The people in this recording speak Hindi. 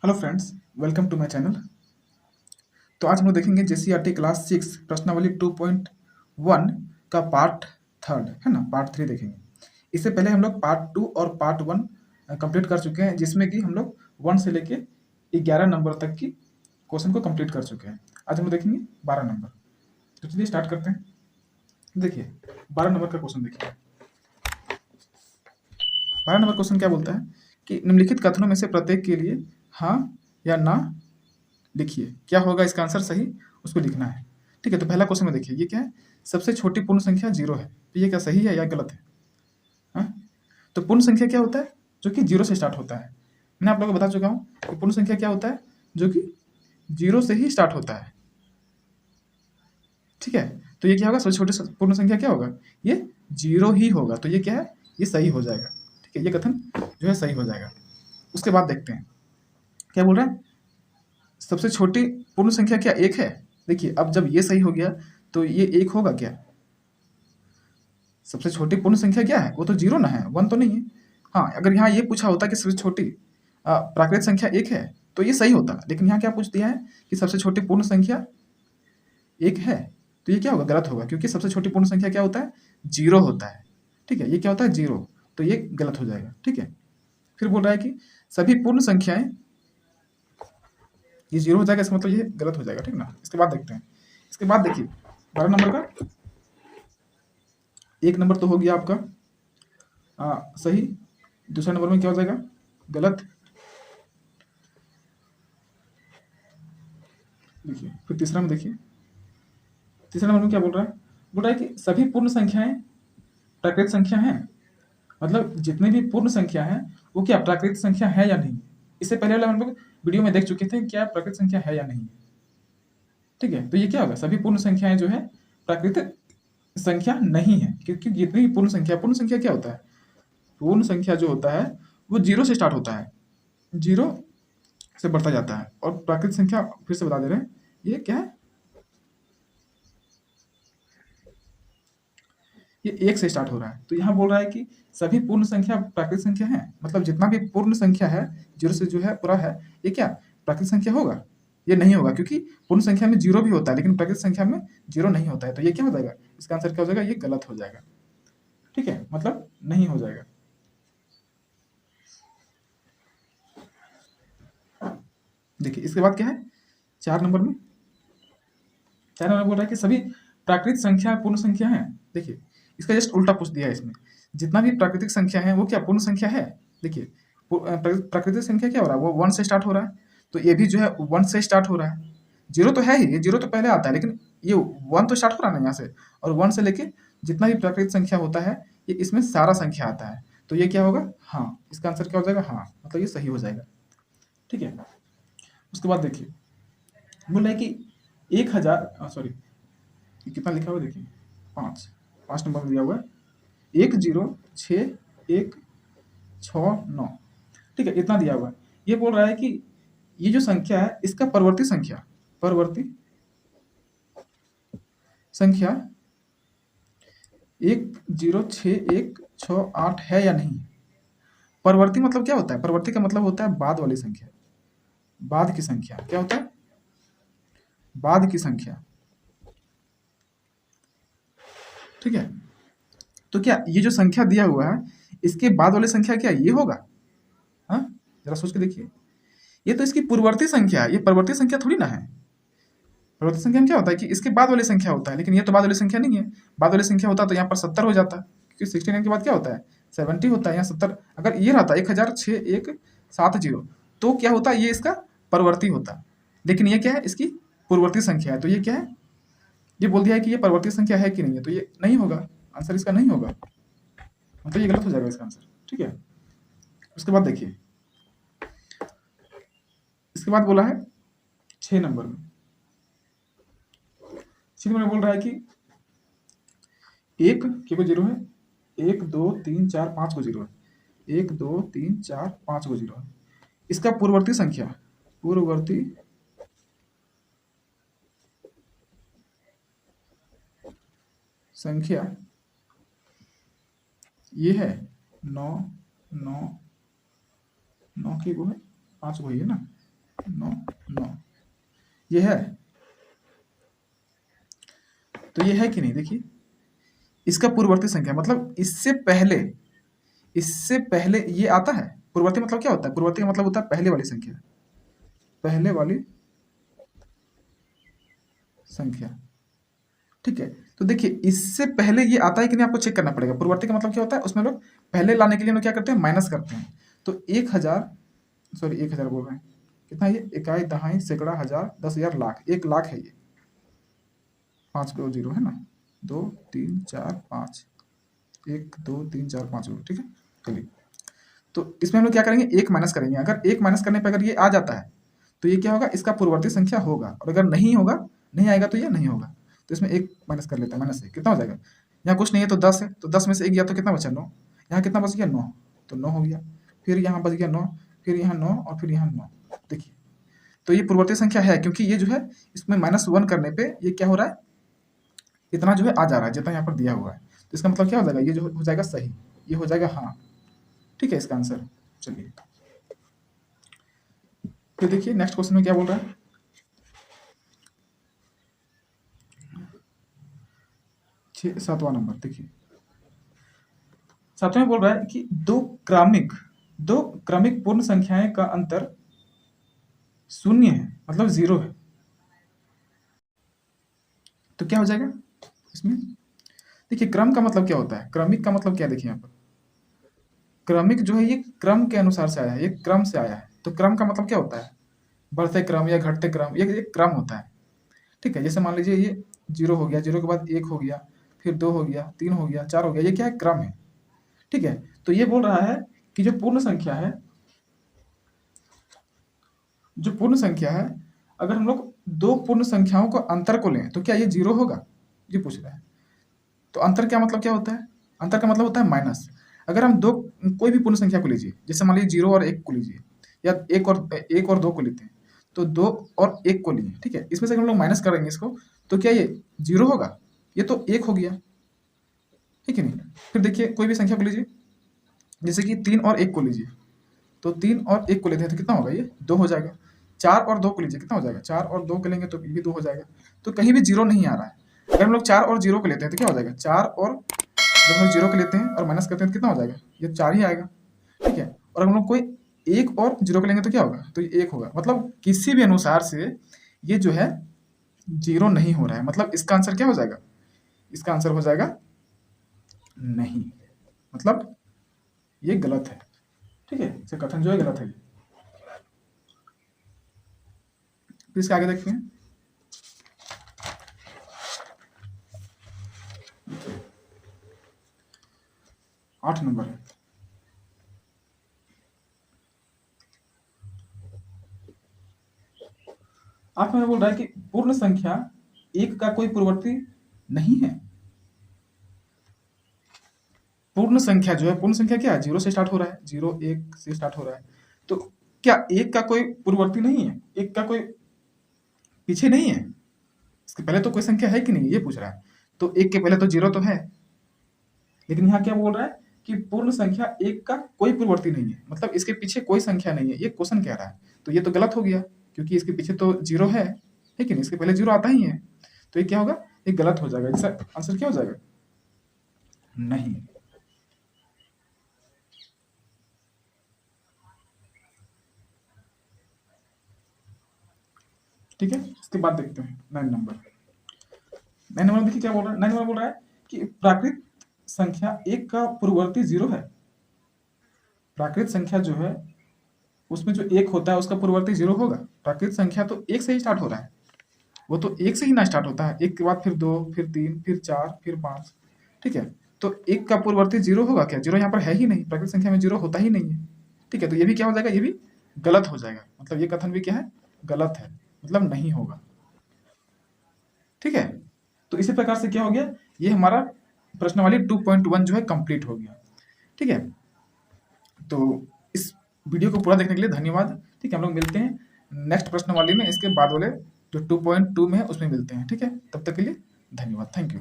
Hello friends, welcome to my channel. तो आज हम लोग देखेंगे जेसीईआरटी क्लास 6 प्रश्नावली 2.1 का पार्ट थर्ड है ना, पार्ट 3 देखेंगे। इससे पहले हम लोग पार्ट 2 और पार्ट 1 कंप्लीट कर चुके हैं, जिसमें कि हम लोग 1 से लेके 11 नंबर तक की क्वेश्चन को कंप्लीट कर चुके हैं। आज हम लोग देखेंगे 12 नंबर। तो चलिए स्टार्ट करते हैं। देखिए 12 नंबर का क्वेश्चन देखिए। 12 नंबर क्वेश्चन क्या बोलता है कि निम्नलिखित कथनों में से प्रत्येक के लिए हाँ या ना लिखिए। क्या होगा इसका आंसर सही, उसको लिखना है। ठीक है, तो पहला क्वेश्चन में देखिए, ये क्या है? सबसे छोटी पूर्ण संख्या 0 है। तो ये क्या सही है या गलत है? हाँ? तो पूर्ण संख्या क्या होता है? जो कि 0 से स्टार्ट होता है। मैं आप लोगों को बता चुका हूँ कि पूर्ण संख्या क्या होता है, जो कि 0 से ही स्टार्ट होता है। ठीक है, तो ये क्या होगा? सबसे छोटी पूर्ण संख्या क्या होगा? ये 0 ही होगा। तो ये क्या है? ये सही हो जाएगा। ठीक है, ये कथन जो है सही हो जाएगा। उसके बाद देखते हैं क्या बोल रहा है। सबसे छोटी पूर्ण संख्या क्या 1 है? देखिए, अब जब ये सही हो गया तो ये 1 होगा क्या? सबसे छोटी पूर्ण संख्या क्या है? वो तो 0 ना है, 1 तो नहीं है। हाँ, अगर यहाँ ये पूछा होता कि सबसे छोटी प्राकृत संख्या 1 है तो ये सही होता, लेकिन यहाँ क्या पूछ दिया है कि सबसे छोटी पूर्ण संख्या 1 है। तो ये क्या होगा? गलत होगा, क्योंकि सबसे छोटी पूर्ण संख्या क्या होता है? 0 होता है। ठीक है, ये क्या होता है? 0। तो ये गलत हो जाएगा। ठीक है, फिर बोल रहा है कि सभी पूर्ण संख्याएं, ये 0 हो जाएगा, इसका मतलब ये गलत हो जाएगा। ठीक ना। इसके बाद देखते हैं। इसके बाद देखिए 12 नंबर का 1 नंबर तो हो गया आपका सही। दूसरा नंबर में क्या हो जाएगा? गलत। देखिए फिर तीसरा में देखिए, तीसरा नंबर में क्या बोल रहा है? बोल रहा है कि सभी पूर्ण संख्याएं प्राकृत संख्या हैं। मतलब जितने भी पूर्ण संख्या हैं वो क्या प्राकृत संख्या है या नहीं। इससे पहले वाला हम लोग वीडियो में देख चुके थे क्या प्राकृत संख्या है या नहीं। ठीक है, तो ये क्या होगा? सभी पूर्ण संख्याएं जो है प्राकृतिक संख्या नहीं है, क्योंकि जितनी भी पूर्ण संख्या क्या होता है? पूर्ण संख्या जो होता है वो 0 से स्टार्ट होता है, 0 से बढ़ता जाता है। और प्राकृतिक संख्या फिर से बता दे रहे हैं, ये क्या है? ये 1 से स्टार्ट हो रहा है। तो यहाँ बोल रहा है कि सभी पूर्ण संख्या प्राकृतिक संख्या है। मतलब जितना भी पूर्ण संख्या है 0 से जो है पूरा है, ये क्या प्राकृतिक संख्या होगा? ये नहीं होगा, क्योंकि पूर्ण संख्या में 0 भी होता है, लेकिन प्राकृतिक संख्या में 0 नहीं होता है। तो ये क्या हो जाएगा? इसका आंसर क्या हो जाएगा? ये गलत हो जाएगा। ठीक है, मतलब नहीं हो जाएगा। देखिए इसके बाद क्या है 4 नंबर में। 4 नंबर बोल रहा है कि सभी प्राकृतिक संख्या पूर्ण संख्या है। देखिए इसका जस्ट उल्टा पूछ दिया है इसमें। जितना भी प्राकृतिक संख्या है वो क्या पूर्ण संख्या है? देखिए प्राकृतिक संख्या क्या हो रहा है? वो 1 से स्टार्ट हो रहा है। तो ये भी जो है 1 से स्टार्ट हो रहा है। 0 तो है ही, ये 0 तो पहले आता है, लेकिन ये 1 तो स्टार्ट हो रहा है ना यहाँ से। और 1 से लेके जितना भी प्राकृतिक संख्या होता है ये इसमें सारा संख्या आता है। तो ये क्या होगा? हाँ। इसका आंसर क्या हो जाएगा? हाँ, मतलब ये सही हो जाएगा। ठीक है, उसके बाद देखिए बोल रहा है कि 1000 सॉरी, कितना लिखा हुआ है देखिए, 5 नंबर में दिया हुआ है 106169। ठीक है, इतना दिया हुआ है। ये बोल रहा है कि ये जो संख्या है इसका परवर्ती संख्या 106168 है या नहीं। परवर्ती मतलब क्या होता है? परवर्ती का मतलब होता है बाद वाली संख्या, बाद की संख्या। क्या होता है? बाद की संख्या। ठीक है, तो क्या ये जो संख्या दिया हुआ है इसके बाद वाली संख्या क्या ये होगा? हाँ, जरा सोच के देखिए। ये तो इसकी पूर्ववर्ती संख्या है, ये परवर्ती संख्या थोड़ी ना है। परवर्ती संख्या में क्या होता है कि इसके बाद वाली संख्या होता है, लेकिन ये तो बाद वाली संख्या नहीं है। बाद वाली संख्या होता तो यहाँ पर 70 हो जाता, क्योंकि 69 के बाद क्या होता है? 70 होता है। यहाँ 70 अगर ये रहता 106170, तो क्या होता? ये इसका परवर्ती होता। लेकिन ये क्या है? इसकी पूर्ववर्ती संख्या है। तो ये क्या है? ये बोल दिया है कि ये परवर्ती संख्या है कि नहीं है, तो ये नहीं होगा। आंसर इसका नहीं होगा, मतलब ये गलत हो जाएगा इसका आंसर। ठीक है, उसके बाद देखिए, इसके बाद बोला है 6 नंबर में। 6 नंबर में बोल रहा है कि 1 को 0 है, 1 2 3 4 5 को 0 है, 1 2 3 4 5 को 0 है। इसका पूर्ववर्ती संख्या, पूर्ववर्ती संख्या ये है 9 9 9 की वो है 5 को ही है ना। 9 9 ये है, तो ये है कि नहीं? देखिए इसका पूर्ववर्ती संख्या मतलब इससे पहले ये आता है। पूर्ववर्ती मतलब क्या होता है? पूर्ववर्ती का मतलब होता है पहले वाली संख्या, पहले वाली संख्या। ठीक है, तो देखिए इससे पहले ये आता है कि नहीं आपको चेक करना पड़ेगा। पूर्ववर्ती का मतलब क्या होता है? उसमें लोग पहले लाने के लिए हम लोग क्या करते हैं? माइनस करते हैं। तो 1000, सॉरी 1000 बोल रहे हैं, कितना ये? इकाई, दहाई, सैकड़ा, हजार, 10,000, लाख। 1 लाख है ये। 5 2 0 है ना, 2 3 4 5, 1 2 3 4 5 0। ठीक है, चलिए तो इसमें हम लोग क्या करेंगे? 1 माइनस करेंगे। अगर 1 माइनस करने पर अगर ये आ जाता है तो ये क्या होगा? इसका पूर्ववर्ती संख्या होगा। और अगर नहीं होगा, नहीं आएगा तो ये नहीं होगा। तो इसमें 1 माइनस कर लेते हैं। माइनस से कितना हो जाएगा? यहाँ कुछ नहीं है तो 10 है, तो 10 में से 1 गया तो कितना बचा? 9। यहाँ कितना बच गया? 9। तो 9 हो गया, फिर यहाँ बच गया 9, फिर यहाँ 9 और फिर यहाँ 9। देखिए तो ये पूर्ववर्ती संख्या है, क्योंकि ये जो है इसमें -1 करने पे ये क्या हो रहा है? इतना जो है आ जा रहा है जितना यहाँ पर दिया हुआ है। तो इसका मतलब क्या हो जाएगा? ये जो हो जाएगा सही, ये हो जाएगा हाँ। ठीक है, इसका आंसर। चलिए फिर देखिए नेक्स्ट क्वेश्चन में क्या बोल रहा है। 7वां नंबर देखिए, 7वें बोल रहा है कि दो क्रमिक पूर्ण संख्याएं का अंतर 0 है, मतलब 0 है। तो क्या हो जाएगा इसमें? देखिए क्रम का मतलब क्या होता है? क्रमिक का मतलब क्या? देखिए यहाँ पर क्रमिक जो है ये क्रम के अनुसार से आया है, ये क्रम से आया है। तो क्रम का मतलब क्या होता है? बढ़ते क्रम या घटते क्रम, ये क्रम होता है। ठीक है, जैसे मान लीजिए ये 0 हो गया, 0 के बाद 1 हो गया, फिर 2 हो गया, 3 हो गया, 4 हो गया, ये क्या है? क्रम है। ठीक है, तो ये बोल रहा है कि जो पूर्ण संख्या है, अगर हम लोग दो पूर्ण संख्याओं को अंतर को लें तो क्या ये 0 होगा? ये पूछ रहा है। तो अंतर क्या मतलब क्या होता है? अंतर का मतलब होता है माइनस। अगर हम कोई भी पूर्ण संख्या को लीजिए, जैसे मान लीजिए 0 और 1 को लीजिए, या 1 और 2 को लेते हैं, तो 2 और 1 को लिए, ठीक है, इसमें से हम लोग माइनस करेंगे इसको, तो क्या ये 0 होगा? ये तो 1 हो गया, ठीक है नहीं? फिर देखिए कोई भी संख्या को लीजिए, जैसे कि 3 और 1 को लीजिए, तो 3 और 1 को लेते हैं तो कितना होगा? ये 2 हो जाएगा। 4 और 2 को लीजिए, कितना हो जाएगा? 4 और 2 को लेंगे तो ये भी 2 हो जाएगा। तो कहीं भी 0 नहीं आ रहा है। अगर हम लोग 4 और 0 को लेते हैं तो क्या हो जाएगा? 4 और जब हम लोग 0 को लेते हैं और माइनस करते हैं तो कितना हो जाएगा? ये 4 ही आएगा। ठीक है, और हम लोग कोई 1 और 0 को लेंगे तो क्या होगा? तो ये 1 होगा। मतलब किसी भी अनुसार से ये जो है 0 नहीं हो रहा है। मतलब इसका आंसर क्या हो जाएगा? इसका आंसर हो जाएगा नहीं, मतलब ये गलत है। ठीक है, इसका कथन जो है गलत है। फिर इसके आगे देखते हैं। 8 नंबर है। आप में बोल रहा है कि पूर्ण संख्या 1 का कोई पूर्ववर्ती नहीं है। पूर्ण संख्या जो है, पूर्ण संख्या क्या है? 0 से स्टार्ट हो रहा है, 0 1 से स्टार्ट हो रहा है। तो क्या 1 का कोई पूर्ववर्ती नहीं है? 1 का कोई पीछे नहीं है? इसके पहले तो कोई संख्या है कि नहीं, ये पूछ रहा है। तो 1 के पहले तो 0 तो है, लेकिन यहाँ क्या बोल रहा है कि पूर्ण संख्या 1 का कोई पूर्ववर्ती नहीं है, मतलब इसके पीछे कोई संख्या नहीं है, ये क्वेश्चन कह रहा है। तो ये तो गलत हो गया, क्योंकि इसके पीछे तो 0 है, लेकिन इसके पहले 0 आता ही है। तो ये क्या होगा? ये गलत हो जाएगा। इसका आंसर क्या हो जाएगा? नहीं। ठीक है, इसके बाद देखते हैं 9 नंबर। 9 नंबर देखिए क्या बोल रहा है। 9 नंबर बोल रहा है कि प्राकृत संख्या 1 का पूर्ववर्ती 0 है। प्राकृत संख्या जो है उसमें जो 1 होता है उसका पूर्ववर्ती 0 होगा। प्राकृत संख्या तो 1 से ही स्टार्ट हो रहा है, वो तो 1 से ही ना स्टार्ट होता है। 1 के बाद फिर 2, फिर 3, फिर 4, फिर 5। ठीक है, तो 1 का पूर्ववर्ती 0 होगा क्या? 0 यहाँ पर है ही नहीं, प्राकृत संख्या में 0 होता ही नहीं है। ठीक है, तो ये भी क्या हो जाएगा? ये भी गलत हो जाएगा। मतलब ये कथन भी क्या है? गलत है, मतलब नहीं होगा। ठीक है, तो इसी प्रकार से क्या हो गया? ये हमारा प्रश्नावली 2.1 जो है कंप्लीट हो गया। ठीक है, तो इस वीडियो को पूरा देखने के लिए धन्यवाद। ठीक है, हम लोग मिलते हैं नेक्स्ट प्रश्नावली में, इसके बाद वाले जो 2.2 में है उसमें मिलते हैं। ठीक है, तब तक के लिए धन्यवाद, थैंक यू।